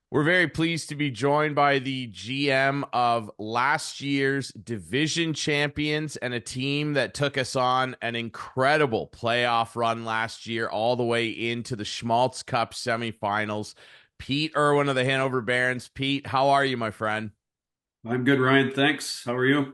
We're very pleased to be joined by the GM of last year's division champions and a team that took us on an incredible playoff run last year, all the way into the Schmaltz Cup semifinals. Pete Irwin of the Hanover Barons. Pete, how are you, my friend? I'm good, Ryan. Thanks. How are you?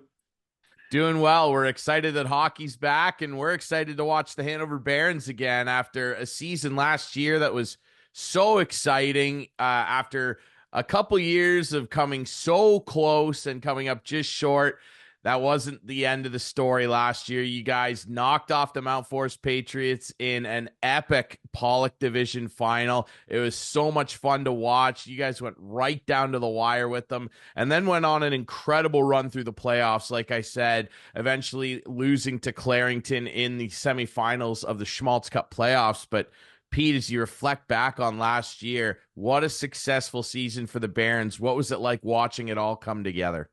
Doing well. We're excited that hockey's back, and we're excited to watch the Hanover Barons again after a season last year that was so exciting. After a couple years of coming so close and coming up just short, that wasn't the end of the story last year. You guys knocked off the Mount Forest Patriots in an epic Pollock Division final. It was so much fun to watch. You guys went right down to the wire with them and then went on an incredible run through the playoffs. Like I said, eventually losing to Clarington in the semifinals of the Schmaltz Cup playoffs. But Pete, as you reflect back on last year, what a successful season for the Barons. What was it like watching it all come together?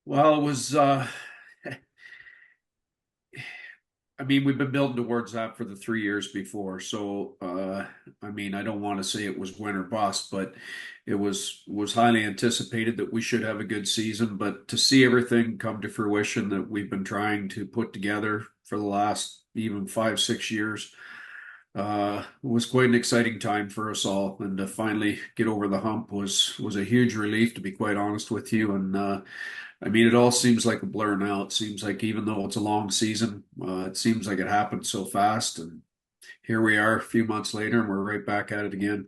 Well, it was, I mean, we've been building towards that for the 3 years before. So, I mean, I don't want to say it was win or bust, but it was highly anticipated that we should have a good season. But to see everything come to fruition that we've been trying to put together for the last even 5, 6 years, was quite an exciting time for us all. And to finally get over the hump was a huge relief, to be quite honest with you. And I mean, it all seems like a blur now. It seems like even though it's a long season, it seems like it happened so fast. And here we are a few months later, and we're right back at it again.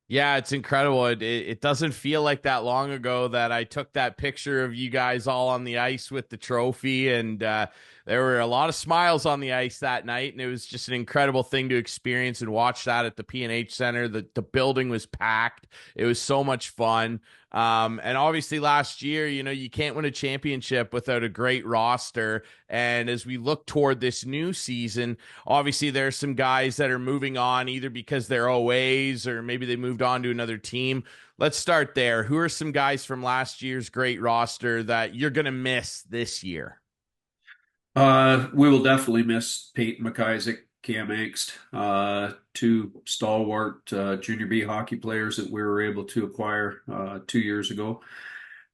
Yeah, it's incredible. It doesn't feel like that long ago that I took that picture of you guys all on the ice with the trophy, and there were a lot of smiles on the ice that night, and it was just an incredible thing to experience and watch that at the P&H Center. The building was packed. It was so much fun. And obviously last year, you can't win a championship without a great roster. And as we look toward this new season, obviously there's some guys that are moving on either because they're OAs or maybe they moved on to another team. Let's start there. Who are some guys from last year's great roster that you're going to miss this year? We will definitely miss Peyton McIsaac, Cam Angst, two stalwart junior B hockey players that we were able to acquire 2 years ago.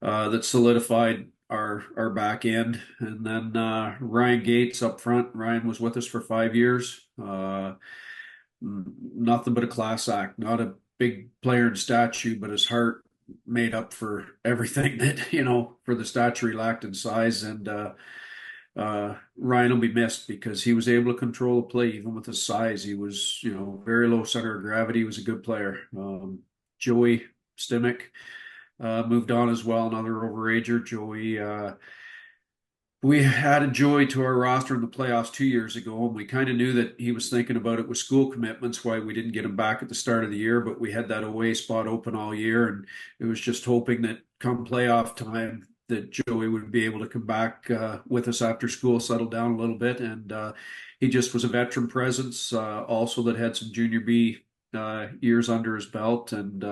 That solidified our back end. And then Ryan Gates up front. Ryan was with us for 5 years. Nothing but a class act. Not a big player in statue, but his heart made up for everything that for the stature he lacked in size. And Ryan will be missed because he was able to control the play even with his size. He was very low center of gravity. He was a good player. Joey Stimek moved on as well, another overager. Joey, we added Joey to our roster in the playoffs 2 years ago, and we kind of knew that he was thinking about it with school commitments, why we didn't get him back at the start of the year, but we had that away spot open all year, and it was just hoping that come playoff time that Joey would be able to come back with us after school, settle down a little bit, and he just was a veteran presence, also that had some junior B years under his belt, and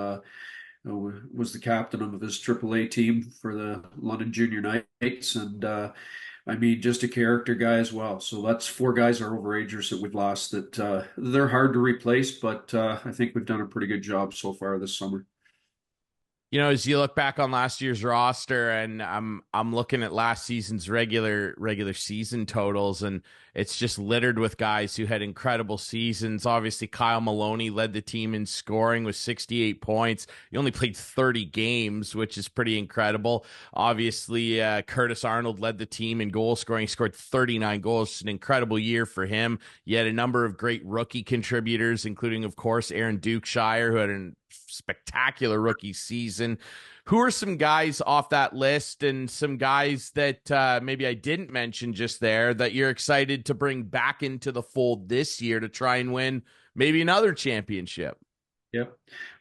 was the captain of his AAA team for the London Junior Knights, and I mean, just a character guy as well. So that's four guys are overagers that we've lost. That they're hard to replace, but I think we've done a pretty good job so far this summer. As you look back on last year's roster, and I'm looking at last season's regular season totals, and it's just littered with guys who had incredible seasons. Obviously, Kyle Maloney led the team in scoring with 68 points. He only played 30 games, which is pretty incredible. Obviously, Curtis Arnold led the team in goal scoring. He scored 39 goals. It's an incredible year for him. You had a number of great rookie contributors, including, of course, Aaron Dukeshire, who had an spectacular rookie season. Who are some guys off that list and some guys that maybe I didn't mention just there that you're excited to bring back into the fold this year to try and win maybe another championship? Yep.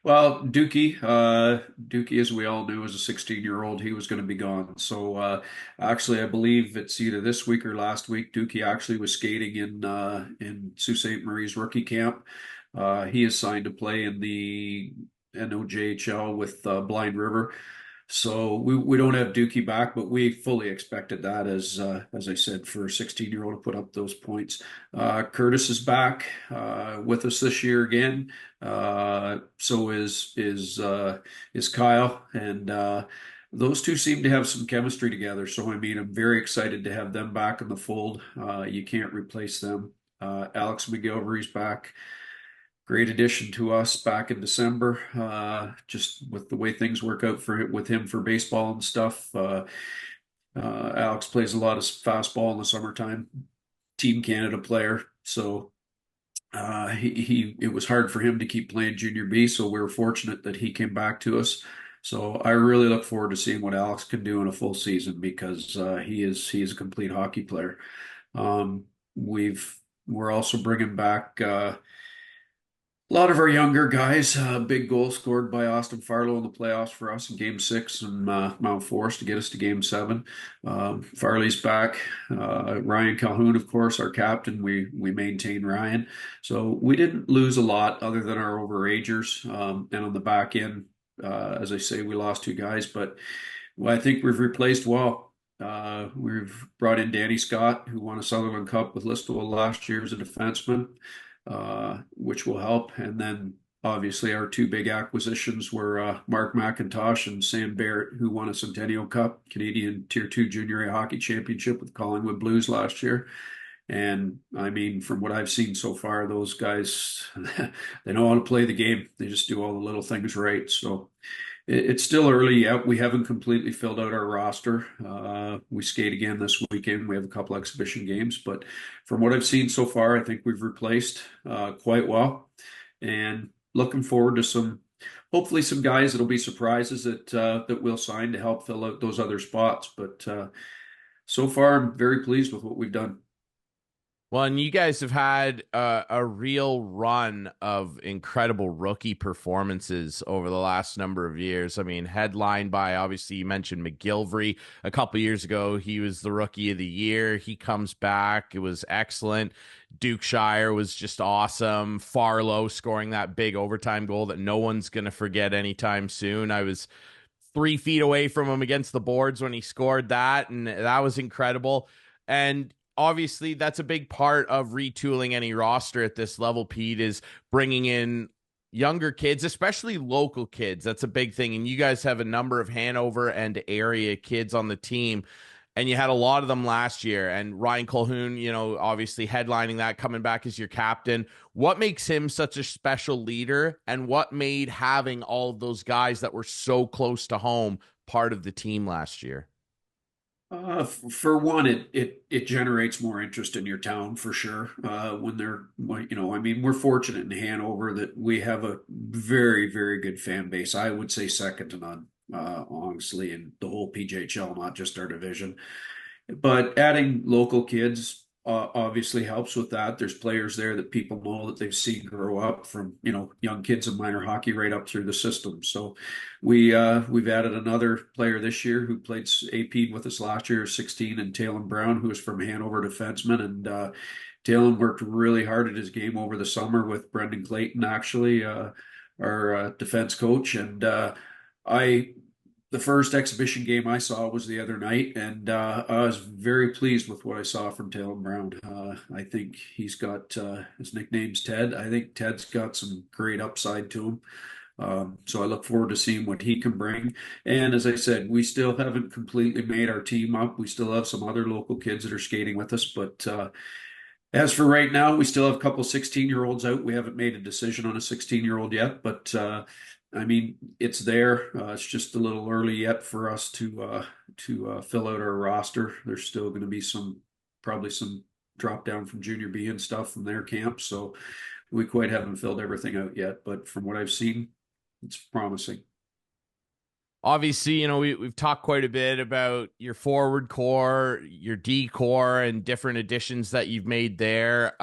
Well, Dookie, as we all knew, as a 16-year-old, he was going to be gone. So actually, I believe it's either this week or last week. Dookie actually was skating in Sault Ste. Marie's rookie camp. He is signed to play in the NOJHL with Blind River. So we don't have Dookie back, but we fully expected that as I said, for a 16-year-old to put up those points. Curtis is back with us this year again. So is Kyle, and those two seem to have some chemistry together. So I mean, I'm very excited to have them back in the fold. You can't replace them. Alex McGilvery's back. Great addition to us back in December. Just with the way things work out with him for baseball and stuff. Alex plays a lot of fastball in the summertime. Team Canada player, so he it was hard for him to keep playing Junior B. So we were fortunate that he came back to us. So I really look forward to seeing what Alex can do in a full season because he is a complete hockey player. Um, we're also bringing back. A lot of our younger guys, big goal scored by Austin Farlow in the playoffs for us in Game 6 and Mount Forest to get us to Game 7. Farley's back. Ryan Calhoun, of course, our captain. We maintain Ryan. So we didn't lose a lot other than our overagers. And on the back end, as I say, we lost two guys, but I think we've replaced well. We've brought in Danny Scott, who won a Sutherland Cup with Listowel last year as a defenseman, which will help. And then obviously our two big acquisitions were Mark McIntosh and Sam Barrett, who won a Centennial Cup, Canadian Tier 2 Junior A Hockey Championship with Collingwood Blues last year. And I mean, from what I've seen so far, those guys, they know how to play the game. They just do all the little things right. So it's still early yet. We haven't completely filled out our roster. We skate again this weekend. We have a couple exhibition games, but from what I've seen so far, I think we've replaced quite well. And looking forward to hopefully some guys that'll be surprises that we'll sign to help fill out those other spots. But so far, I'm very pleased with what we've done. Well, and you guys have had a real run of incredible rookie performances over the last number of years. I mean, headlined by, obviously, you mentioned McGilvery. A couple years ago, he was the rookie of the year. He comes back. It was excellent. Dukeshire was just awesome. Farlow scoring that big overtime goal that no one's going to forget anytime soon. I was 3 feet away from him against the boards when he scored that, and that was incredible. And obviously that's a big part of retooling any roster at this level, Pete, is bringing in younger kids, especially local kids. That's a big thing. And you guys have a number of Hanover and area kids on the team, and you had a lot of them last year. And Ryan Colhoun, obviously headlining that, coming back as your captain. What makes him such a special leader, and what made having all of those guys that were so close to home part of the team last year? For one, it generates more interest in your town for sure. I mean, we're fortunate in Hanover that we have a very, very good fan base. I would say second to none, honestly, in the whole PJHL, not just our division. But adding local kids obviously helps with that. There's players there that people know that they've seen grow up from, young kids in minor hockey right up through the system. So we've added another player this year who played AP with us last year, 16, and Talon Brown, who is from Hanover defenseman. And Talon worked really hard at his game over the summer with Brendan Clayton, actually, our defense coach. And I the first exhibition game I saw was the other night, and I was very pleased with what I saw from Talon Brown. I think he's got his nickname's Ted. I think Ted's got some great upside to him. So I look forward to seeing what he can bring. And as I said, we still haven't completely made our team up. We still have some other local kids that are skating with us, but as for right now, we still have a couple 16-year-olds out. We haven't made a decision on a 16-year-old yet, but I mean, it's there. It's just a little early yet for us to fill out our roster. There's still going to be probably some drop down from Junior B and stuff from their camp, so we quite haven't filled everything out yet. But from what I've seen, it's promising. Obviously, we've talked quite a bit about your forward core, your D core, and different additions that you've made there.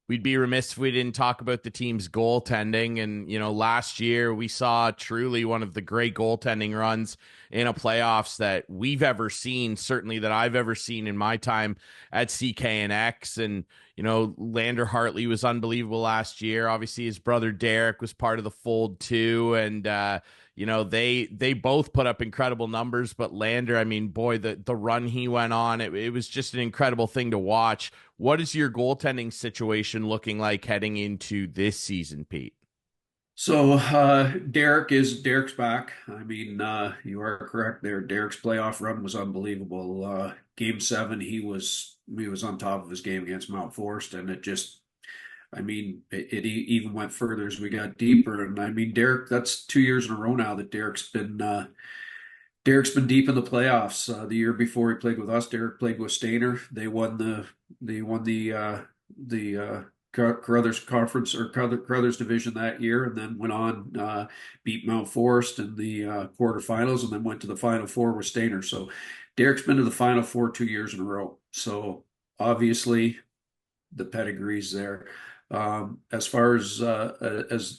We'd be remiss if we didn't talk about the team's goaltending. And, last year we saw truly one of the great goaltending runs in a playoffs that we've ever seen, certainly that I've ever seen in my time at CKNX. And Lander Hartley was unbelievable last year. Obviously, his brother Derek was part of the fold too, and they both put up incredible numbers. But Lander, I mean, boy, the run he went on, it was just an incredible thing to watch. What is your goaltending situation looking like heading into this season, Pete? So Derek's back. I mean, you are correct there. Derek's playoff run was unbelievable. Game 7, he was on top of his game against Mount Forest, and it just, I mean, it even went further as we got deeper. And I mean, Derek, that's 2 years in a row now that Derek's been deep in the playoffs. The year before he played with us, Derek played with Stainer. They won the Carruthers Conference or Carruthers Division that year, and then went on beat Mount Forest in the quarterfinals, and then went to the Final Four with Stainer. So Derek's been to the Final Four 2 years in a row. So obviously the pedigree's there. As far as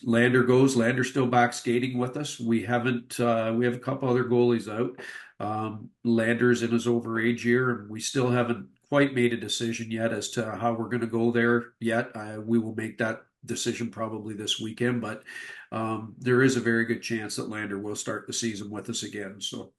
Lander goes, Lander's still back skating with us. We have a couple other goalies out. Lander's in his overage year, and we still haven't quite made a decision yet as to how we're going to go there yet. We will make that decision probably this weekend, but there is a very good chance that Lander will start the season with us again. So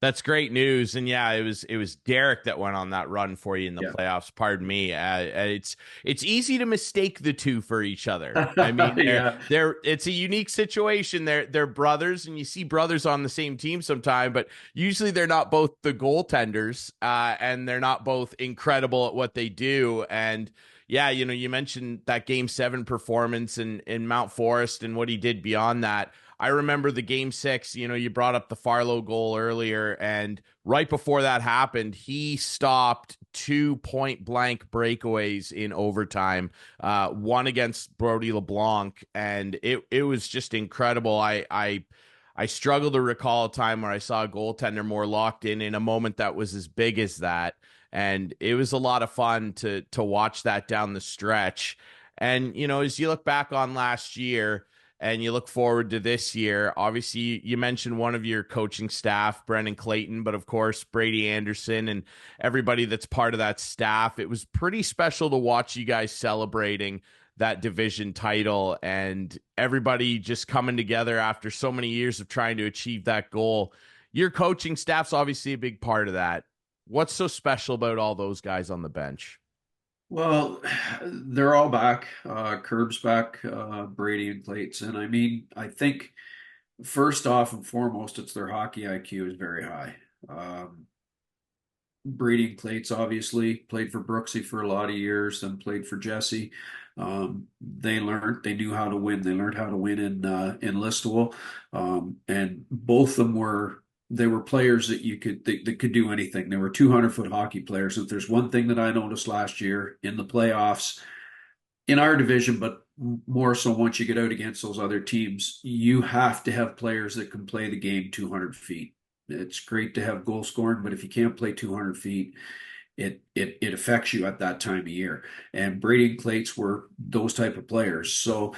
That's great news, and yeah, it was Derek that went on that run for you in the yeah, playoffs. Pardon me. It's easy to mistake the two for each other. I mean, yeah. it's a unique situation. They're brothers, and you see brothers on the same team sometime, but usually they're not both the goaltenders, and they're not both incredible at what they do. And yeah, you mentioned that Game 7 performance in Mount Forest and what he did beyond that. I remember the Game 6, you brought up the Farlow goal earlier, and right before that happened, he stopped 2 point-blank breakaways in overtime, one against Brody LeBlanc, and it was just incredible. I struggle to recall a time where I saw a goaltender more locked in a moment that was as big as that, and it was a lot of fun to watch that down the stretch. And as you look back on last year, and you look forward to this year. Obviously, you mentioned one of your coaching staff, Brendan Clayton, but of course, Brady Anderson and everybody that's part of that staff. It was pretty special to watch you guys celebrating that division title and everybody just coming together after so many years of trying to achieve that goal. Your coaching staff's obviously a big part of that. What's so special about all those guys on the bench? Well, they're all back. Curb's back, Brady and Clates. And I mean, I think first off and foremost, it's their hockey IQ is very high. Um, Brady and Clates obviously played for Brooksy for a lot of years, then played for Jesse. They knew how to win. They learned how to win in Listowel. And both of them they were players that could do anything. They were 200-foot hockey players. If there's one thing that I noticed last year in the playoffs in our division, but more so once you get out against those other teams, you have to have players that can play the game 200 feet. It's great to have goal scoring, but if you can't play 200 feet, it affects you at that time of year. And Brady and Clates were those type of players. So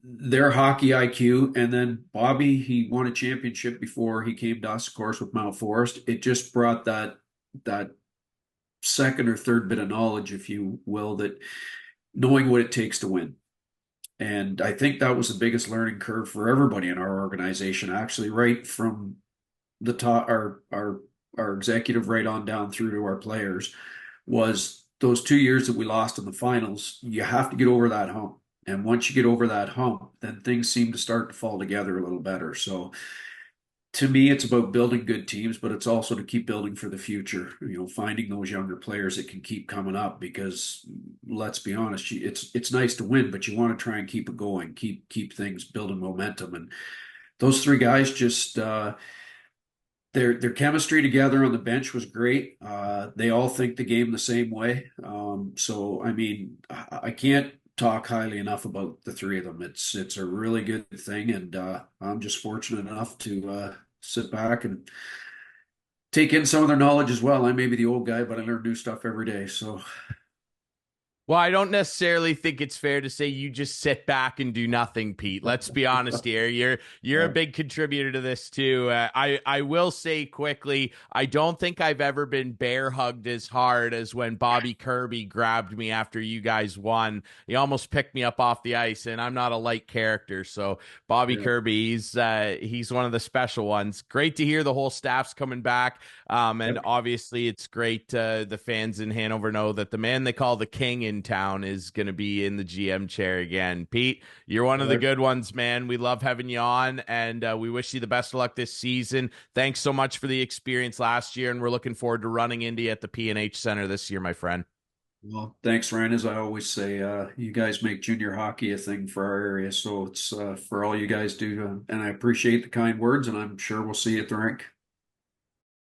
their hockey IQ, and then Bobby, he won a championship before he came to us, of course, with Mount Forest. It just brought that second or third bit of knowledge, if you will, that knowing what it takes to win. And I think that was the biggest learning curve for everybody in our organization, actually, right from the top, our executive right on down through to our players, was those 2 years that we lost in the finals. You have to get over that hump. And once you get over that hump, then things seem to start to fall together a little better. So to me, it's about building good teams, but it's also to keep building for the future, finding those younger players that can keep coming up, because let's be honest, it's nice to win, but you want to try and keep it going, keep things building momentum. And those three guys just, their chemistry together on the bench was great. They all think the game the same way. So I mean, I can't talk highly enough about the three of them. It's a really good thing, and I'm just fortunate enough to sit back and take in some of their knowledge as well. I may be the old guy, but I learn new stuff every day. So Well, I don't necessarily think it's fair to say you just sit back and do nothing, Pete. Let's be honest here. You're a Yeah, big contributor to this too. I will say quickly, I don't think I've ever been bear hugged as hard as when Bobby Kirby grabbed me after you guys won. He almost picked me up off the ice, and I'm not a light character, so Bobby yeah, Kirby, he's one of the special ones. Great to hear the whole staff's coming back. And yep, obviously, it's great the fans in Hanover know that the man they call the king in town is going to be in the GM chair again. Pete, you're one of the right. good ones, man. We love having you on, and we wish you the best of luck this season. Thanks so much for the experience last year, and we're looking forward to running into you at the P&H Center this year, my friend. Well, thanks, Ryan. As I always say, you guys make junior hockey a thing for our area, so it's for all you guys do, and I appreciate the kind words, and I'm sure we'll see you at the rink.